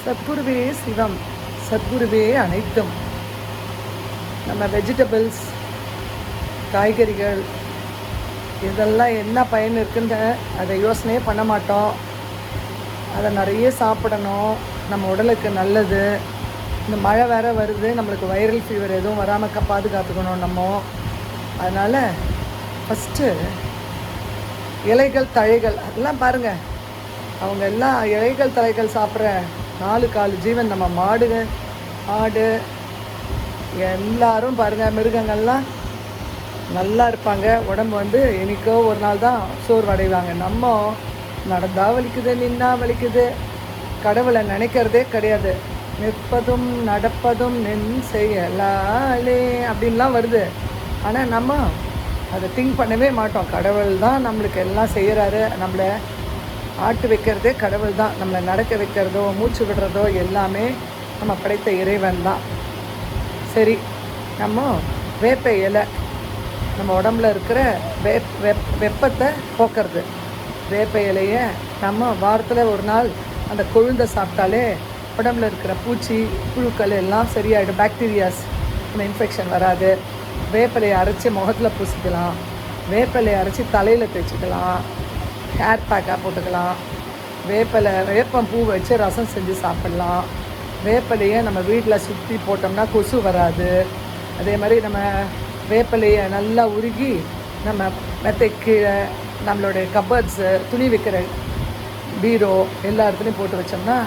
சத்குருவே சிவம், சத்குருவே அனைத்தும். நம்ம வெஜிடபிள்ஸ், காய்கறிகள் இதெல்லாம் என்ன பயன் இருக்குன்னு அதை யோசனையே பண்ண மாட்டோம். அதை நிறைய சாப்பிடணும், நம்ம உடலுக்கு நல்லது. இந்த மழை வேறு வருது, நம்மளுக்கு வைரல் ஃபீவர் எதுவும் வராமல் பாதுகாத்துக்கணும் நம்ம. அதனால் ஃபஸ்ட்டு இலைகள் தழைகள் அதெல்லாம் பாருங்கள். அவங்க எல்லாம் இலைகள் தழைகள் சாப்பிட்ற 4 ஜீவன். நம்ம மாடுங்க, ஆடு எல்லாரும் பாருங்கள், மிருகங்கள்லாம் நல்லா இருப்பாங்க. உடம்பு வந்து என்னைக்கோ ஒரு நாள் தான் சோர்வடைவாங்க. நம்ம நடந்தால் வலிக்குது, நின்னா வலிக்குது, கடவுளை நினைக்கிறதே கிடையாது. நிற்பதும் நடப்பதும் நின் செய்யலாலே அப்படின்லாம் வருது. ஆனால் நம்ம அதை திங்க் பண்ணவே மாட்டோம். கடவுள் தான் நம்மளுக்கு எல்லாம் செய்கிறாரு. நம்மளை ஆட்டு வைக்கிறதே கடவுள் தான். நம்மளை நடக்க வைக்கிறதோ மூச்சு விடுறதோ எல்லாமே நம்ம படைத்த இறைவன் தான். சரி, நம்ம வேப்ப இலை நம்ம உடம்புல இருக்கிற வெப்பத்தை போக்குறது. வேப்ப இலையை நம்ம வாரத்தில் ஒரு நாள் அந்த கொழுந்தை சாப்பிட்டாலே உடம்புல இருக்கிற பூச்சி புழுக்கள் எல்லாம் சரியாயிடும். பாக்டீரியாஸ், நம்ம இன்ஃபெக்ஷன் வராது. வேப்பிலையை அரைச்சி முகத்தில் பூசிக்கலாம், வேப்பிலையை அரைச்சி தலையில் தேய்ச்சிக்கலாம், ஹேர் பேக்காக போட்டுக்கலாம். வேப்பம் பூ வச்சு ரசம் செஞ்சு சாப்பிட்லாம். வேப்பிலையை நம்ம வீட்டில் சுற்றி போட்டோம்னா கொசு வராது. அதே மாதிரி நம்ம வேப்பிலையை நல்லா உருகி நம்ம மெத்தை கீழே, நம்மளுடைய கபர்ட்ஸு, துணி வைக்கிற பீரோ எல்லா இடத்துலையும் போட்டு வச்சோம்னா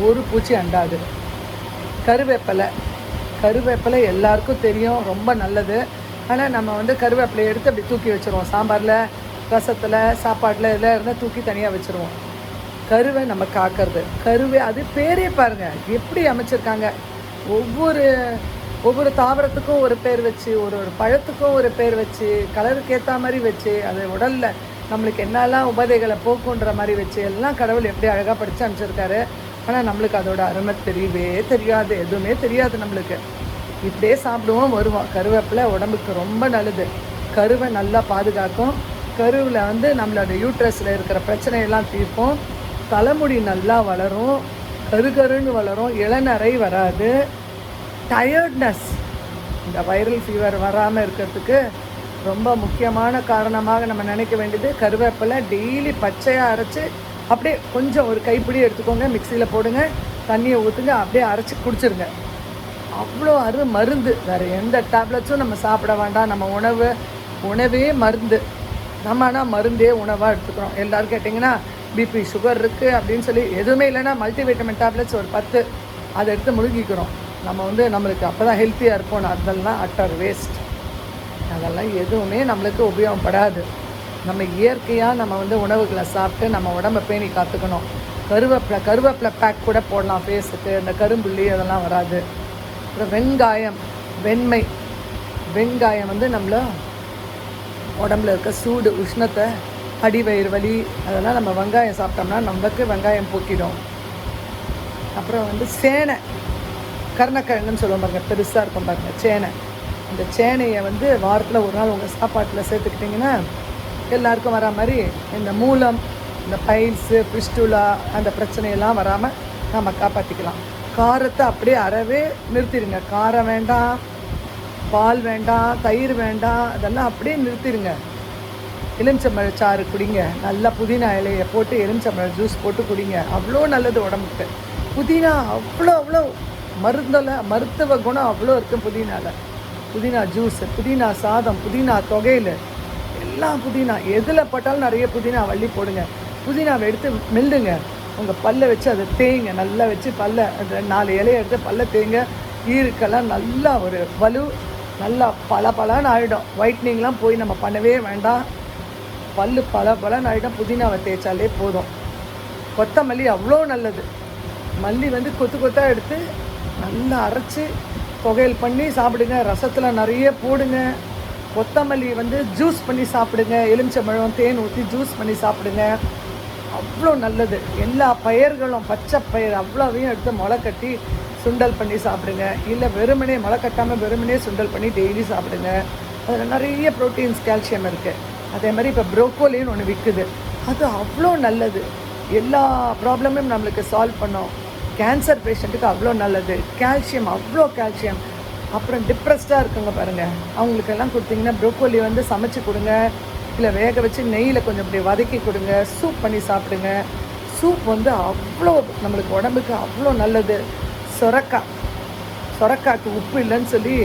ஒரு பூச்சி அண்டாது. கருவேப்பிலை எல்லாருக்கும் தெரியும், ரொம்ப நல்லது. ஆனால் நம்ம வந்து கருவேப்பிலையை எடுத்து அப்படி தூக்கி வச்சுருவோம். சாம்பாரில், ரசத்தில், சாப்பாட்டில் இதெல்லாம் இருந்தால் தூக்கி தனியாக வச்சுருவோம். கருவை நம்ம காக்கிறது. அது பேரே பாருங்கள் எப்படி அமைச்சிருக்காங்க. ஒவ்வொரு தாவரத்துக்கும் ஒரு பேர் வச்சு, ஒரு பழத்துக்கும் ஒரு பேர் வச்சு, கலருக்கு ஏற்ற மாதிரி வச்சு, அது உடலில் நம்மளுக்கு என்னெல்லாம் உபாதைகளை போக்குன்ற மாதிரி வச்சு எல்லாம் கடவுள் எப்படி அழகாக படித்து அமைச்சிருக்காரு. ஆனால் நம்மளுக்கு அதோட அருமை தெரியவே தெரியாது, எதுவுமே தெரியாது நம்மளுக்கு. இப்படியே சாப்பிடுவோம், வருவோம். கருவேப்பிலை உடம்புக்கு ரொம்ப நல்லது. கருவை நல்லா பாதுகாக்கும். கருவில் வந்து நம்மளோட யூட்ரஸில் இருக்கிற பிரச்சனையெல்லாம் தீர்ப்போம். தலைமுடி நல்லா வளரும், கருன்னு வளரும், இளநரை வராது. டயர்ட்னஸ், இந்த வைரல் ஃபீவர் வராமல் இருக்கிறதுக்கு ரொம்ப முக்கியமான காரணமாக நம்ம நினைக்க வேண்டியது கருவேப்பிலை. டெய்லி பச்சையாக அரைச்சி அப்படியே கொஞ்சம் ஒரு கைப்பிடி எடுத்துக்கோங்க, மிக்சியில் போடுங்க, தண்ணியை ஊற்றுங்க, அப்படியே அரைச்சி குடிச்சிருங்க. அவ்வளோ மருந்து. வேறு எந்த டேப்லெட்ஸும் நம்ம சாப்பிட வேண்டாம். நம்ம உணவே மருந்து. நம்ம ஆனால் மருந்தே உணவாக எடுத்துக்கிறோம். எல்லோரும் கேட்டிங்கன்னா பிபி சுகர் இருக்குது அப்படின்னு சொல்லி எதுவுமே இல்லைன்னா மல்டிவைட்டமின் டேப்லெட்ஸ் ஒரு 10 அதை எடுத்து முழுகிக்கிறோம். நம்ம வந்து நம்மளுக்கு அப்போ தான் ஹெல்த்தியாக இருப்போம். அதெல்லாம் அட்டர் வேஸ்ட். அதெல்லாம் எதுவுமே நம்மளுக்கு உபயோகப்படாது. நம்ம இயற்கையாக நம்ம வந்து உணவுகளை சாப்பிட்டு நம்ம உடம்பை பேணி காத்துக்கணும். கருவேப்பிலை பேக் கூட போடலாம் ஃபேஸுக்கு. இந்த கரும்புள்ளி அதெல்லாம் வராது. அப்புறம் வெங்காயம் வந்து நம்மள உடம்புல இருக்க சூடு, உஷ்ணத்தை, அடிவயிறு வலி அதெல்லாம் நம்ம வெங்காயம் சாப்பிட்டோம்னா நமக்கு வெங்காயம் போக்கிடும். அப்புறம் வந்து சேனை, கருணக்கிழங்குன்னு சொல்லுவோம் பாருங்கள், பெருசாக இருக்கும் பாருங்கள் சேனை. இந்த சேனையை வந்து வாரத்தில் ஒரு நாள் உங்கள் சாப்பாட்டில் சேர்த்துக்கிட்டிங்கன்னா எல்லாருக்கும் வரா மாதிரி இந்த மூலம், இந்த பைல்ஸு, பிஸ்டுலா அந்த பிரச்சனையெல்லாம் வராமல் நம்ம காப்பாற்றிக்கலாம். காரத்தை அப்படியே அறவே நிறுத்திடுங்க. காரம் வேண்டாம், பால் வேண்டாம், தயிர் வேண்டாம், அதெல்லாம் அப்படியே நிறுத்திடுங்க. எலுமிச்சம்பழச்சாறு குடிங்க. நல்லா புதினா இலையை போட்டு எலுமிச்சம்பழ ஜூஸ் போட்டு குடிங்க. அவ்வளோ நல்லது உடம்புக்கு. புதினா அவ்வளோ மருத்துவ குணம் அவ்வளோ இருக்குது புதினாவில். புதினா ஜூஸு, புதினா சாதம், புதினா தொகையில் எல்லாம் புதினா எதில் பட்டாலும் நிறைய புதினா வள்ளி போடுங்க. புதினாவை எடுத்து மெல்லுங்க, உங்கள் பல்லை வச்சு அதை தேய்ங்க. நல்லா வச்சு பல்லை அந்த 4 இலையை எடுத்து பல்லை தேய்ங்க. ஈருக்கெல்லாம் நல்லா ஒரு வலு, நல்லா பலன்னு ஆகிடும். ஒயிட்னிங்லாம் போய் நம்ம பண்ணவே வேண்டாம். பல்லு பலன்னு ஆகிடும். புதினாவை தேய்ச்சாலே போதும். கொத்தமல்லி அவ்வளோ நல்லது. மல்லி வந்து கொத்தாக எடுத்து நல்லா அரைச்சி தொகையல் பண்ணி சாப்பிடுங்க. ரசத்தில் நிறைய போடுங்க. கொத்தமல்லி வந்து ஜூஸ் பண்ணி சாப்பிடுங்க. எலுமிச்சம்பழம் தேன் ஊற்றி ஜூஸ் பண்ணி சாப்பிடுங்க. அவ்வளோ நல்லது. எல்லா பயிர்களும், பச்சை பயிர் அவ்வளோவையும் எடுத்து முளை கட்டி சுண்டல் பண்ணி சாப்பிடுங்க. இல்லை வெறுமனே முளை கட்டாமல் வெறுமனே சுண்டல் பண்ணி டெய்லி சாப்பிடுங்க. அதில் நிறைய ப்ரோட்டீன்ஸ், கால்சியம் இருக்குது. அதே மாதிரி இப்போ ப்ரோக்கோலின்னு ஒன்று விற்குது. அது அவ்வளோ நல்லது. எல்லா ப்ராப்ளமும் நம்மளுக்கு சால்வ் பண்ணோம். கேன்சர் பேஷண்ட்டுக்கு அவ்வளோ நல்லது. கால்சியம், அவ்வளோ கால்சியம். அப்புறம் டிப்ரெஸ்டாக இருக்குங்க பாருங்கள், அவங்களுக்கெல்லாம் கொடுத்தீங்கன்னா ப்ரோக்கோலி வந்து சமைச்சு கொடுங்க, இல்லை வேக வச்சு நெய்யில் கொஞ்சம் இப்படி வதக்கி கொடுங்க, சூப் பண்ணி சாப்பிடுங்க. சூப் வந்து அவ்வளோ நம்மளுக்கு உடம்புக்கு அவ்வளோ நல்லது. சொரக்காய்க்கு உப்பு இல்லைன்னு சொல்லி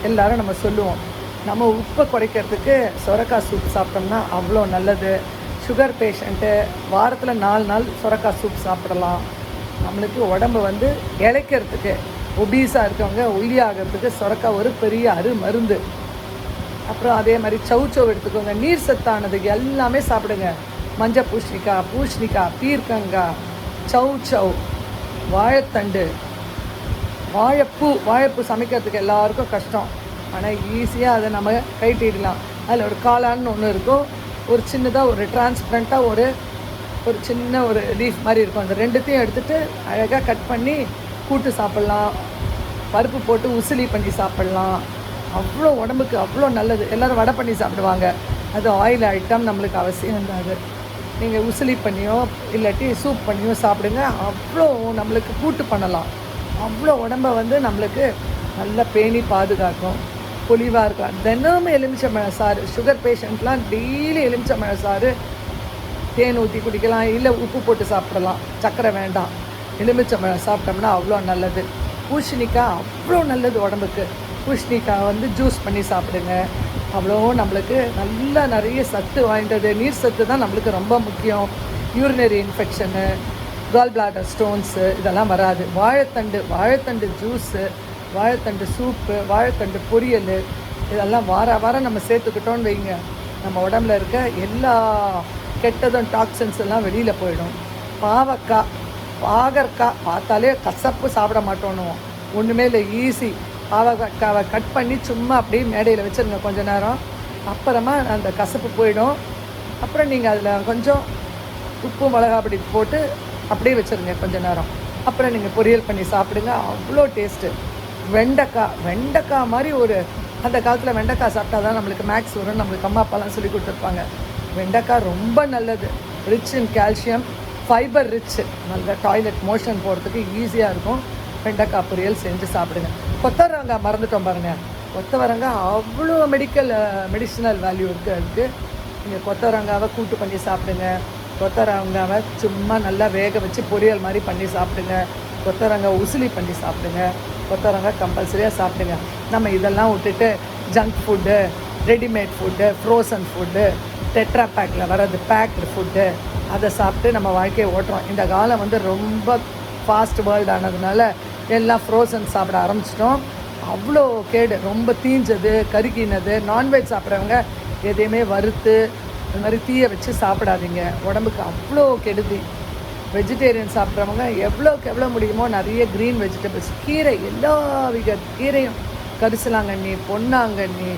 எல்லோரும் நம்ம சொல்லுவோம். நம்ம உப்பை குறைக்கிறதுக்கு சொரக்காய் சூப் சாப்பிட்டோம்னா அவ்வளோ நல்லது. சுகர் பேஷண்ட்டு வாரத்தில் 4 நாள் சொரக்காய் சூப் சாப்பிடலாம். நம்மளுக்கு உடம்பு வந்து இளைக்கிறதுக்கு, ஒபீஸாக இருக்கவங்க ஒல்லி ஆகிறதுக்கு சொரக்காய் ஒரு பெரிய மருந்து. அப்புறம் அதே மாதிரி சவுச்சவ் எடுத்துக்கோங்க, நீர் சத்தானதுக்கு எல்லாமே சாப்பிடுங்க. மஞ்சள் பூசணிக்காய், பீர்க்கங்காய், சவுச்சவ், வாழைத்தண்டு, வாழைப்பூ சமைக்கிறதுக்கு எல்லாருக்கும் கஷ்டம். ஆனால் ஈஸியாக அதை நம்ம கைட்டிடலாம். அதில் ஒரு காளான்னு ஒன்று இருக்கும், ஒரு சின்னதாக ஒரு டிரான்ஸ்பரண்ட்டாக ஒரு சின்ன ஒரு லீஃப் மாதிரி இருக்கும். அந்த ரெண்டுத்தையும் எடுத்துகிட்டு அழகாக கட் பண்ணி கூட்டு சாப்பிட்லாம், பருப்பு போட்டு உசிலி பண்ணி சாப்பிட்லாம். அவ்வளோ உடம்புக்கு அவ்வளோ நல்லது. எல்லோரும் வடை பண்ணி சாப்பிடுவாங்க, அது ஆயில் ஐட்டம், நம்மளுக்கு அவசியம் இருந்தாது. நீங்கள் உசிலி பண்ணியோ இல்லாட்டி சூப் பண்ணியோ சாப்பிடுங்க, அவ்வளோ நம்மளுக்கு கூட்டு பண்ணலாம். அவ்வளோ உடம்பை வந்து நம்மளுக்கு நல்லா பேணி பாதுகாக்கும், பொலிவாக இருக்கும். தினமும் எலுமிச்சம்பழம் சாறு, சுகர் பேஷண்ட்லாம் டெய்லி எலுமிச்சம்பழம் சாறு தேன் ஊற்றி குடிக்கலாம், இல்லை உப்பு போட்டு சாப்பிடலாம், சர்க்கரை வேண்டாம். எலுமிச்சம்பழம் சாப்பிட்டோம்னா அவ்வளோ நல்லது. பூசணிக்காய் அவ்வளோ நல்லது உடம்புக்கு. பூசணிக்காய் வந்து ஜூஸ் பண்ணி சாப்பிடுங்க, அவ்வளோ நம்மளுக்கு நல்லா நிறைய சத்து வாய்ந்தது. நீர் சத்து தான் நம்மளுக்கு ரொம்ப முக்கியம். Urinary infection, gall bladder stones இதெல்லாம் வராது. வாழைத்தண்டு ஜூஸு, வாழைத்தண்டு சூப்பு, வாழைத்தண்டு பொரியல் இதெல்லாம் வாரம் நம்ம சேர்த்துக்கிட்டோன்னு வைங்க, நம்ம உடம்புல இருக்க எல்லா கெட்டதும் டாக்ஸின்ஸ் எல்லாம் வெளியில் போயிடும். பாகற்காய் பார்த்தாலே கசப்பு சாப்பிட மாட்டோன்னுவோம், ஒன்றுமே இல்லை, ஈஸி. பாவக்காவை கட் பண்ணி சும்மா அப்படியே மேடையில் வச்சுருங்க கொஞ்ச நேரம், அப்புறமா அந்த கசப்பு போயிடும். அப்புறம் நீங்கள் அதில் கொஞ்சம் உப்பு மிளகா அப்படி போட்டு அப்படியே வச்சுருங்க கொஞ்ச நேரம், அப்புறம் நீங்கள் பொரியல் பண்ணி சாப்பிடுங்க, அவ்வளோ டேஸ்ட்டு. வெண்டைக்காய் மாதிரி அந்த காலத்தில் வெண்டைக்காய் சாப்பிட்டா தான் நம்மளுக்கு மேக்ஸ் வரும், நம்மளுக்கு அம்மா அப்பாலாம் சொல்லி கொடுத்துருப்பாங்க. வெண்டைக்காய் ரொம்ப நல்லது, rich in calcium, fibre rich, நல்ல டாய்லெட் மோஷன் போகிறதுக்கு ஈஸியாக இருக்கும். வெண்டைக்காய் பொரியல் செஞ்சு சாப்பிடுங்க. கொத்தவரங்காய் மறந்துட்டோம் பாருங்கள், கொத்தவரங்காய் அவ்வளோ மெடிசினல் வேல்யூ இருக்குது அதுக்கு. நீங்கள் கொத்தவரங்காவை கூட்டு பண்ணி சாப்பிடுங்க, கொத்தவரங்காவை சும்மா நல்லா வேக வச்சு பொரியல் மாதிரி பண்ணி சாப்பிடுங்க, கொத்தவரங்காய் உசிலி பண்ணி சாப்பிடுங்க, கொத்தவரங்காய் கம்பல்சரியாக சாப்பிடுங்க. நம்ம இதெல்லாம் விட்டுட்டு junk food, readymade food, frozen food, tetra பேக்கில் வர்றது பேக்டு ஃபுட்டு, அதை சாப்பிட்டு நம்ம வாழ்க்கையை ஓட்டுறோம். இந்த காலம் வந்து ரொம்ப ஃபாஸ்ட் வேர்ல்டு ஆனதுனால எல்லாம் ஃப்ரோசன் சாப்பிட ஆரம்பிச்சிட்டோம். அவ்வளோ கேடு, ரொம்ப தீஞ்சது, கருகினது. நான்வெஜ் சாப்பிட்றவங்க எதையுமே வறுத்து இந்த மாதிரி தீயை வச்சு சாப்பிடாதீங்க, உடம்புக்கு அவ்வளோ கெடுதி. வெஜிடேரியன் சாப்பிட்றவங்க எவ்வளோக்கு எவ்வளோ முடியுமோ நிறைய க்ரீன் வெஜிடபிள்ஸ், கீரை, எல்லா வித கீரையும், கரிசலாங்கண்ணி, பொன்னாங்கண்ணி,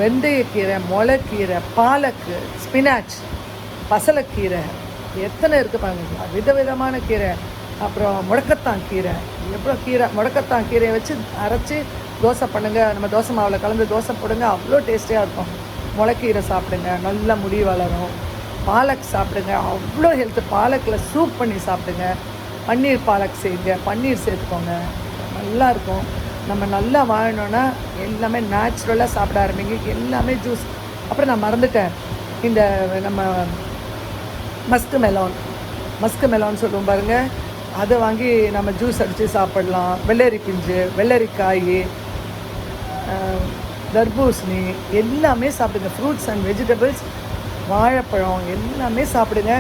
வெந்தயக்கீரை, முளைக்கீரை, பாலக்கு, ஸ்பினாச், பசலைக்கீரை, எத்தனை இருக்குது பாருங்க, விதவிதமான கீரை. அப்புறம் முடக்கத்தான் கீரை, எவ்வளோ கீரை. முடக்கத்தான் கீரையை வச்சு அரைச்சி தோசை பண்ணுங்கள், நம்ம தோசை மாவில் கலந்து தோசை போடுங்க, அவ்வளோ டேஸ்டியாக இருக்கும். முளைக்கீரை சாப்பிடுங்க, நல்லா முடி வளரும். பாலக் சாப்பிடுங்க, அவ்வளோ ஹெல்த்து. பாலக்கில் சூப் பண்ணி சாப்பிடுங்க. பன்னீர் பாலக் செய்யுங்க, பன்னீர் சேர்த்துக்கோங்க, நல்லாயிருக்கும். நம்ம நல்லா வாழணுன்னா எல்லாமே நேச்சுரலாக சாப்பிட ஆரம்பிங்க, எல்லாமே ஜூஸ். அப்புறம் நான் மறந்துட்டேன், இந்த நம்ம மஸ்கு மெலான் சொல்லுவோம் பாருங்கள், அதை வாங்கி நம்ம ஜூஸ் அடித்து சாப்பிடலாம். வெள்ளரி பிஞ்சு, வெள்ளரிக்காய், தர்பூசணி எல்லாமே சாப்பிடுங்க. ஃப்ரூட்ஸ் அண்ட் வெஜிடபிள்ஸ், வாழைப்பழம் எல்லாமே சாப்பிடுங்க.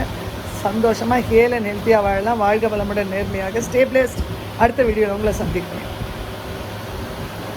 சந்தோஷமாக ஹேல் அண்ட் ஹெல்த்தியாக வாழலாம். வாழ்க வளமுடன், நேர்மையாக. Stay placed. அடுத்த வீடியோவில் உங்களை சந்திக்கிறேன்.